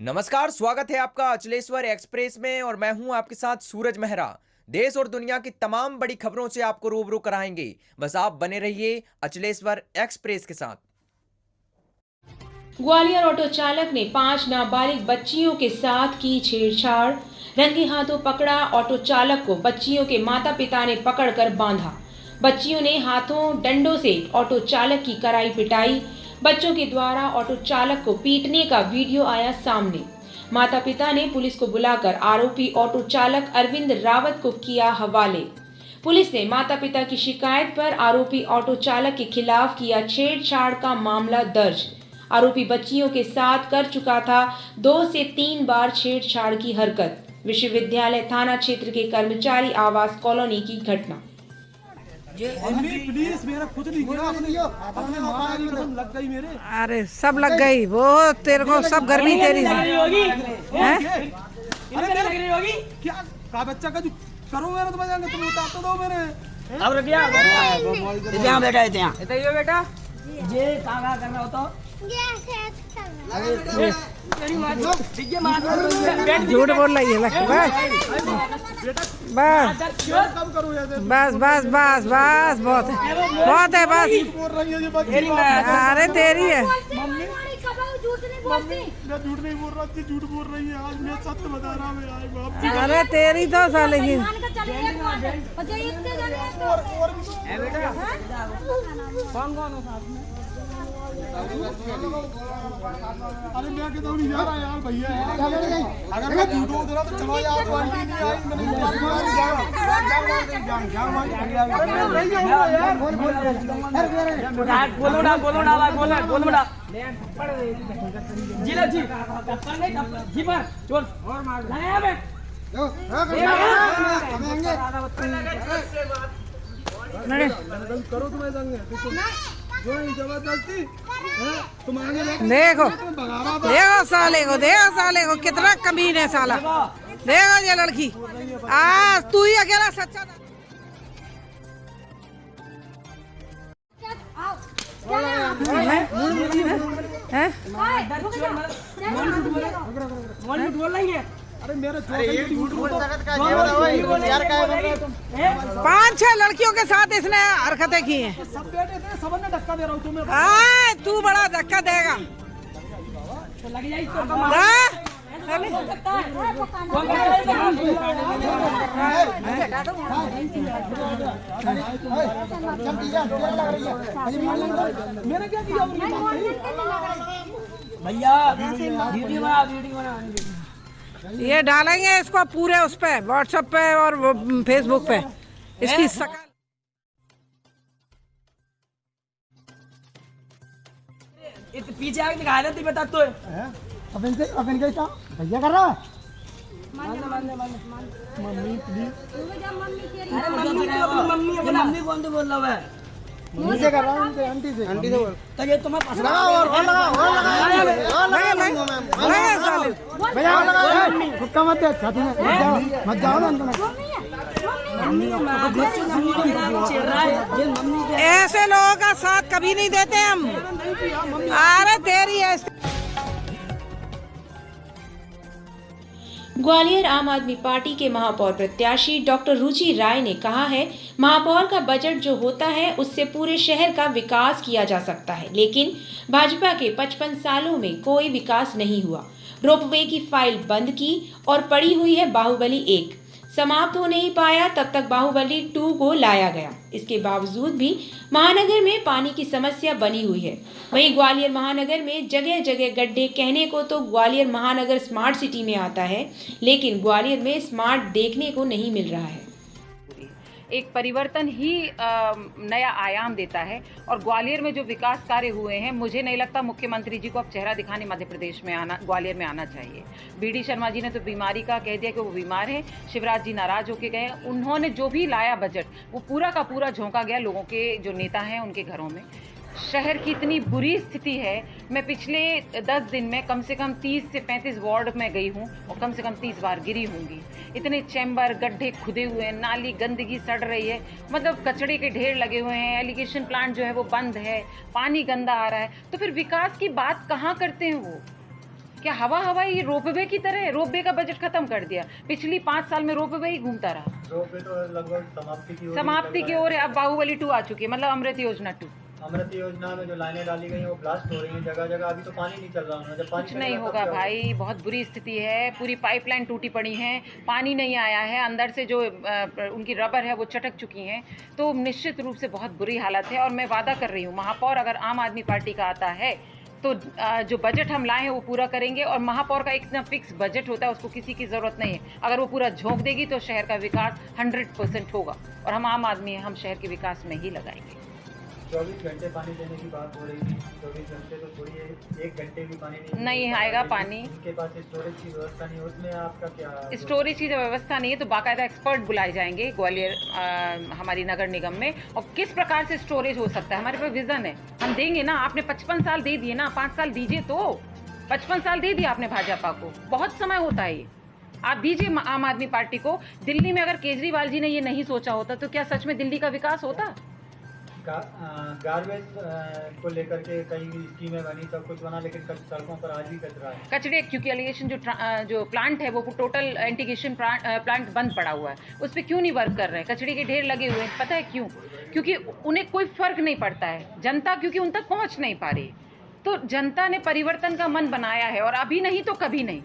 नमस्कार, स्वागत है आपका अचलेश्वर एक्सप्रेस में और मैं हूं आपके साथ सूरज मेहरा। देश और दुनिया की तमाम बड़ी खबरों से आपको रूबरू कराएंगे। बस आप बने रहिए अचलेश्वर एक्सप्रेस के साथ। ग्वालियर ऑटो चालक ने 5 नाबालिग बच्चियों के साथ की छेड़छाड़। रंगे हाथों पकड़ा ऑटो चालक को। बच्चियों के माता पिता ने पकड़कर बांधा। बच्चियों ने हाथों डंडों से ऑटो चालक की कराई पिटाई। बच्चों के द्वारा ऑटो चालक को पीटने का वीडियो आया सामने। माता पिता ने पुलिस को बुलाकर आरोपी ऑटो चालक अरविंद रावत को किया हवाले। पुलिस ने माता पिता की शिकायत पर आरोपी ऑटो चालक के खिलाफ किया छेड़छाड़ का मामला दर्ज। आरोपी बच्चियों के साथ कर चुका था 2 से 3 बार छेड़छाड़ की हरकत। विश्वविद्यालय थाना क्षेत्र के कर्मचारी आवास कॉलोनी की घटना। प्लीज मेरा खुद नहीं किया अपने माँ की कसम लग गई मेरे। अरे सब लग गई वो तेरे को सब गर्मी तेरी अरे मेरे होगी क्या का बच्चा का जो करो मेरा तो बजाएंगे तुम उतार तो दो मेरे। अब रख लिया इतना बेटा इतना बताइए बेटा ये कहाँ करना होता झूठ बोल रही है बस बस बस बस बस बहुत है बस। अरे तेरी है मैं झूठ नहीं बोल रहा थी, झूठ बोल रही है। आज मैं सत्य बता रहा हूँ। अरे तेरी तो साले की अरे मैं कहता हूँ यार यार भैया अगर मैं झूठ बोल रहा तो चलो यार आंटी नहीं आई बोलो ना बोलो ना जी ला जी जी मार चोर और मार लगाया मैं करो तुम्हें संग जो जबरदस्ती तुम आगे देखो साले को कितना कमीन है साला। देखो ये लड़की आज तू ही अकेला सच्चा था। अरे मेरे 5-6 लड़कियों के साथ इसने हरकतें की हैं। सब बेटे थे सब ने धक्का दे रहा हूँ तुम्हें। तू बड़ा धक्का देगा। मैंने क्या किया भैया वीडियो बना ये डालेंगे इसको पूरे उस पे व्हाट्सएप पे और फेसबुक पे इसकी शकल। पीछे आगे दिखा रहे थे बता तो अपन कैसा भैया कर रहा है मम्मी कौन तो बोल रहा है मुझे कर रहा हूँ आंटी से बोल तो ये तुम्हें पसंद भैया हुक्का मत दे छाती में मत जाओ ना ऐसे लोगों का साथ कभी नहीं देते हम। अरे तेरी है। ग्वालियर आम आदमी पार्टी के महापौर प्रत्याशी डॉक्टर रुचि राय ने कहा है, महापौर का बजट जो होता है उससे पूरे शहर का विकास किया जा सकता है, लेकिन भाजपा के 55 सालों में कोई विकास नहीं हुआ। रोपवे की फाइल बंद की और पड़ी हुई है बाहुबली 1। समाप्त हो नहीं पाया तब तक बाहुबली 2 को लाया गया। इसके बावजूद भी महानगर में पानी की समस्या बनी हुई है। वहीं ग्वालियर महानगर में जगह जगह गड्ढे। कहने को तो ग्वालियर महानगर स्मार्ट सिटी में आता है, लेकिन ग्वालियर में स्मार्ट देखने को नहीं मिल रहा है। एक परिवर्तन ही नया आयाम देता है। और ग्वालियर में जो विकास कार्य हुए हैं, मुझे नहीं लगता मुख्यमंत्री जी को अब चेहरा दिखाने मध्य प्रदेश में ग्वालियर में आना चाहिए। बीडी शर्मा जी ने तो बीमारी का कह दिया कि वो बीमार है। शिवराज जी नाराज होके गए। उन्होंने जो भी लाया बजट वो पूरा का पूरा झोंका गया लोगों के जो नेता हैं उनके घरों में। शहर की इतनी बुरी स्थिति है। मैं पिछले 10 दिन में कम से कम 30 से 35 वार्ड में गई हूँ और कम से कम 30 बार गिरी होंगी। इतने चैम्बर गड्ढे खुदे हुए हैं, नाली गंदगी सड़ रही है, मतलब कचड़े के ढेर लगे हुए हैं, एलिगेशन प्लांट जो है वो बंद है, पानी गंदा आ रहा है। तो फिर विकास की बात कहाँ करते हैं वो? क्या हवाई रोपवे की तरह है? रोपवे का बजट खत्म कर दिया, पिछली 5 साल में रोपवे ही घूमता रहा। रोपवे तो लगभग समाप्ति की ओर है। अब बाहुबली 2 आ चुकी है, मतलब अमृत योजना 2। अमृत योजना में जो लाइनें डाली गई हैं वो ब्लास्ट हो रही हैं जगह जगह। अभी तो पानी नहीं चल रहा है, जब पानी कुछ नहीं होगा भाई, बहुत बुरी स्थिति है। पूरी पाइपलाइन टूटी पड़ी है, पानी नहीं आया है, अंदर से जो उनकी रबर है वो चटक चुकी हैं, तो निश्चित रूप से बहुत बुरी हालत है। और मैं वादा कर रही हूँ, महापौर अगर आम आदमी पार्टी का आता है तो जो बजट हम लाए हैं वो पूरा करेंगे। और महापौर का इतना फिक्स बजट होता है, उसको किसी की ज़रूरत नहीं है। अगर वो पूरा झोंक देगी तो शहर का विकास 100% होगा। और हम आम आदमी हैं, हम शहर के विकास में ही लगाएंगे। 24 घंटे पानी देने की बात हो रही थी, 24 घंटे तो थोड़ी है, 1 घंटे भी पानी नहीं आएगा पानी। उनके पास स्टोरेज की व्यवस्था नहीं, उसमें आपका क्या? स्टोरेज की व्यवस्था नहीं है तो बाकायदा एक्सपर्ट बुलाए जाएंगे ग्वालियर हमारी नगर निगम में। और किस प्रकार से स्टोरेज हो सकता है, हमारे पास विजन है, हम देंगे ना। आपने 55 साल दे दिए ना, 5 साल दीजिए। तो 55 साल दे दिया आपने भाजपा को, बहुत समय होता है ये। आप दीजिए आम आदमी पार्टी को। दिल्ली में अगर केजरीवाल जी ने ये नहीं सोचा होता तो क्या सच में दिल्ली का विकास होता? गार्बेज को लेकर के कई स्कीमें बनी, सब कुछ बना, लेकिन सड़कों पर आज भी कचरा है। कचरे क्योंकि एलिगेशन जो प्लांट है वो टोटल इंटीग्रेशन प्लांट बंद पड़ा हुआ है, उस पर क्यों नहीं वर्क कर रहे हैं? कचरे के ढेर लगे हुए हैं, पता है क्यों? क्योंकि उन्हें कोई फर्क नहीं पड़ता है। जनता क्योंकि उन तक पहुंच नहीं पा रही। तो जनता ने परिवर्तन का मन बनाया है, और अभी नहीं तो कभी नहीं।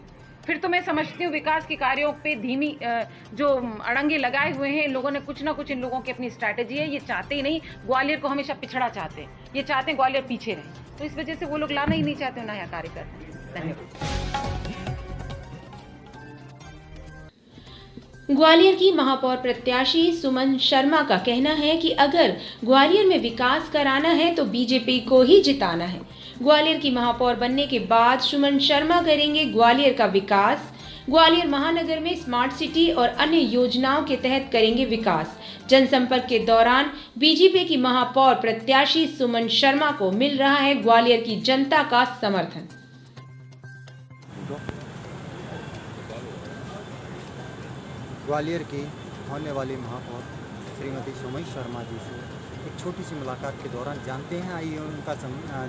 फिर तो मैं समझती हूँ विकास के कार्यों पे धीमी जो अड़ंगे लगाए हुए हैं इन लोगों ने, कुछ ना कुछ इन लोगों की अपनी स्ट्रैटेजी है। ये चाहते ही नहीं ग्वालियर को हमेशा पिछड़ा चाहते हैं, ये चाहते हैं ग्वालियर पीछे रहे, तो इस वजह से वो लोग लाना ही नहीं चाहते नया कार्य करना। धन्यवाद। ग्वालियर की महापौर प्रत्याशी सुमन शर्मा का कहना है कि अगर ग्वालियर में विकास कराना है तो बीजेपी को ही जिताना है। ग्वालियर की महापौर बनने के बाद सुमन शर्मा करेंगे ग्वालियर का विकास। ग्वालियर महानगर में स्मार्ट सिटी और अन्य योजनाओं के तहत करेंगे विकास। जनसंपर्क के दौरान बीजेपी की महापौर प्रत्याशी सुमन शर्मा को मिल रहा है ग्वालियर की जनता का समर्थन। ग्वालियर की होने वाली महापौर श्रीमती सुमन शर्मा जी से एक छोटी सी मुलाकात के दौरान जानते हैं आइए उनका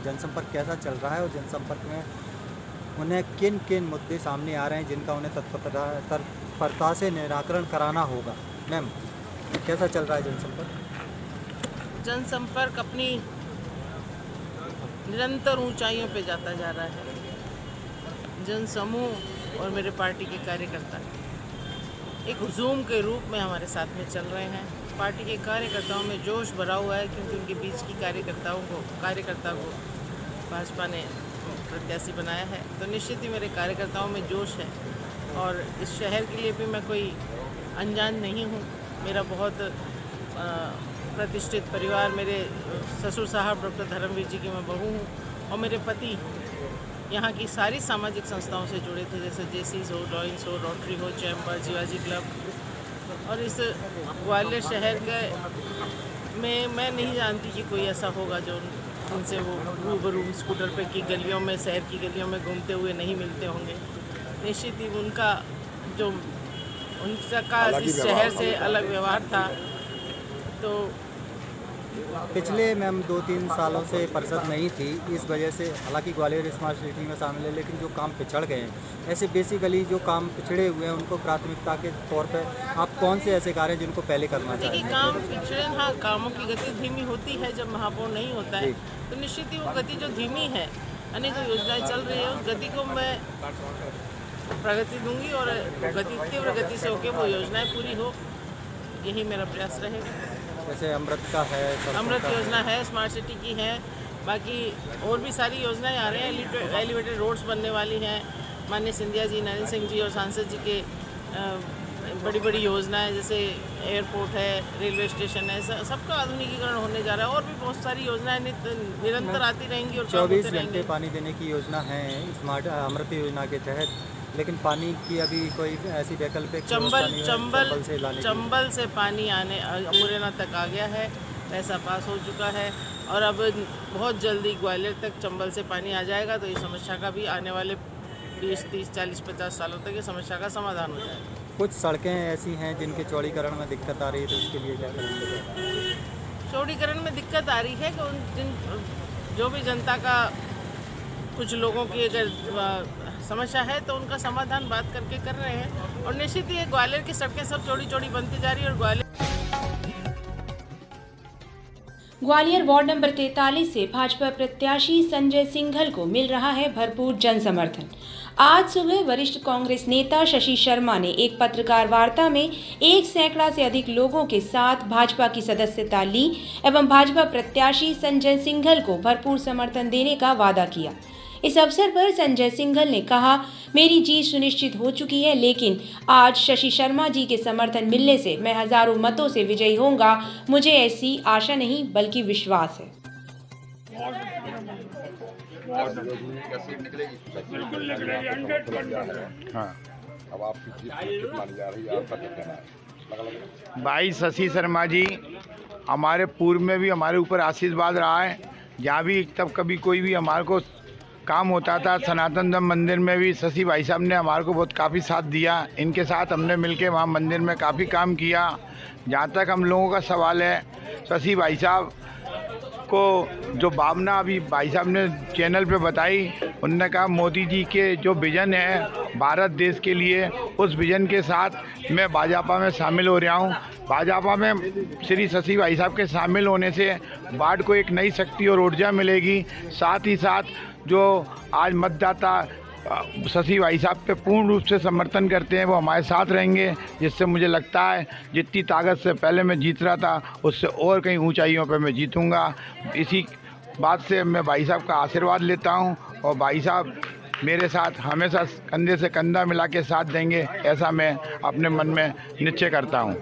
जनसंपर्क कैसा चल रहा है और जनसंपर्क में उन्हें किन किन मुद्दे सामने आ रहे हैं जिनका उन्हें तत्परता से निराकरण कराना होगा। मैम, कैसा चल रहा है जनसंपर्क? जनसंपर्क अपनी निरंतर ऊंचाइयों पे जाता जा रहा है। जनसमूह और मेरे पार्टी के कार्यकर्ता एक हुजूम के रूप में हमारे साथ में चल रहे हैं। पार्टी के कार्यकर्ताओं में जोश भरा हुआ है क्योंकि उनके बीच की कार्यकर्ता को भाजपा ने प्रत्याशी बनाया है, तो निश्चित ही मेरे कार्यकर्ताओं में जोश है। और इस शहर के लिए भी मैं कोई अनजान नहीं हूँ। मेरा बहुत प्रतिष्ठित परिवार, मेरे ससुर साहब डॉक्टर धर्मवीर जी की मैं बहू हूँ, और मेरे पति यहाँ की सारी सामाजिक संस्थाओं से जुड़े थे, जैसे जेसीज हो, लॉयंस हो, रोटरी हो, चैम्बर, जीवाजी क्लब। और इस ग्वालियर शहर के में मैं नहीं जानती कि कोई ऐसा होगा जो उनसे वो रूबरू स्कूटर पे की गलियों में, शहर की गलियों में घूमते हुए नहीं मिलते होंगे। निश्चित ही उनका इस शहर से अलग व्यवहार था। तो पिछले मैम 2-3 सालों से परिषद नहीं थी, इस वजह से हालांकि ग्वालियर स्मार्ट सिटी में शामिल है, लेकिन जो काम पिछड़ गए हैं, ऐसे बेसिकली जो काम पिछड़े हुए हैं उनको प्राथमिकता के तौर पे आप कौन से ऐसे कार्य जिनको पहले करना चाहिए? देखिए, काम पिछड़े, हाँ, कामों की गति धीमी होती है जब महापौर नहीं होता है, तो निश्चित ही वो गति जो धीमी है, अनेक योजनाएँ चल रही है, उस गति को मैं प्रगति दूंगी और तीव्र गति से होकर वो योजनाएँ पूरी हो, यही मेरा प्रयास रहेगा। जैसे अमृत का है, अमृत योजना है, स्मार्ट सिटी की है, बाकी और भी सारी योजनाएं आ रही हैं। एलिवेटेड रोड्स बनने वाली हैं। माननीय सिंधिया जी, नरेंद्र सिंह जी और सांसद जी के बड़ी बड़ी योजनाएं, जैसे एयरपोर्ट है, रेलवे स्टेशन है, सबका आधुनिकीकरण होने जा रहा है। और भी बहुत सारी योजनाएं निरंतर आती रहेंगी और 24 घंटे पानी देने की योजना है स्मार्ट अमृत योजना के तहत, लेकिन पानी की अभी कोई ऐसी वैकल्पिक चंबल से पानी आने मुरैना तक आ गया है, पैसा पास हो चुका है, और अब बहुत जल्दी ग्वालियर तक चंबल से पानी आ जाएगा। तो इस समस्या का भी आने वाले 20, 30, 40, 50 सालों तक ये समस्या का समाधान हो जाएगा। कुछ सड़कें ऐसी हैं जिनके चौड़ीकरण में दिक्कत आ रही है, तो उसके लिए क्या करेंगे? चौड़ीकरण में दिक्कत आ रही है कि जो भी जनता का कुछ लोगों की अगर समस्या है तो उनका समाधान बात करके कर रहे हैं। और निश्चित ही ग्वालियर की सड़कें सब चौड़ी चौड़ी बनती जा रही है। और ग्वालियर वार्ड नंबर 43 से भाजपा प्रत्याशी संजय सिंघल को मिल रहा है भरपूर जन समर्थन। आज सुबह वरिष्ठ कांग्रेस नेता शशि शर्मा ने एक पत्रकार वार्ता में 1 सैकड़ा से अधिक लोगों के साथ भाजपा की सदस्यता ली एवं भाजपा प्रत्याशी संजय सिंघल को भरपूर समर्थन देने का वादा किया। इस अवसर पर संजय सिंघल ने कहा, मेरी जीत सुनिश्चित हो चुकी है, लेकिन आज शशि शर्मा जी के समर्थन मिलने से मैं हजारों मतों से विजयी होऊंगा। मुझे ऐसी आशा नहीं बल्कि विश्वास है। भाई शशि शर्मा जी हमारे पूर्व में भी हमारे ऊपर आशीर्वाद रहा है। जहाँ भी तब कभी कोई भी हमारे को काम होता था, सनातन धर्म मंदिर में भी शशि भाई साहब ने हमारे को बहुत काफ़ी साथ दिया। इनके साथ हमने मिलके वहाँ मंदिर में काफ़ी काम किया। जहाँ तक हम लोगों का सवाल है, शशि भाई साहब को जो भावना अभी भाई साहब ने चैनल पे बताई, उन्होंने कहा मोदी जी के जो विज़न है भारत देश के लिए, उस विज़न के साथ मैं भाजपा में शामिल हो रहा हूँ। भाजपा में श्री शशि भाई साहब के शामिल होने से वार्ड को एक नई शक्ति और ऊर्जा मिलेगी। साथ ही साथ जो आज मतदाता शशि भाई साहब पे पूर्ण रूप से समर्थन करते हैं, वो हमारे साथ रहेंगे, जिससे मुझे लगता है जितनी ताकत से पहले मैं जीत रहा था उससे और कई ऊंचाइयों पे मैं जीतूंगा। इसी बात से मैं भाई साहब का आशीर्वाद लेता हूं और भाई साहब मेरे साथ हमेशा कंधे से कंधा मिला के साथ देंगे, ऐसा मैं अपने मन में निश्चय करता हूं।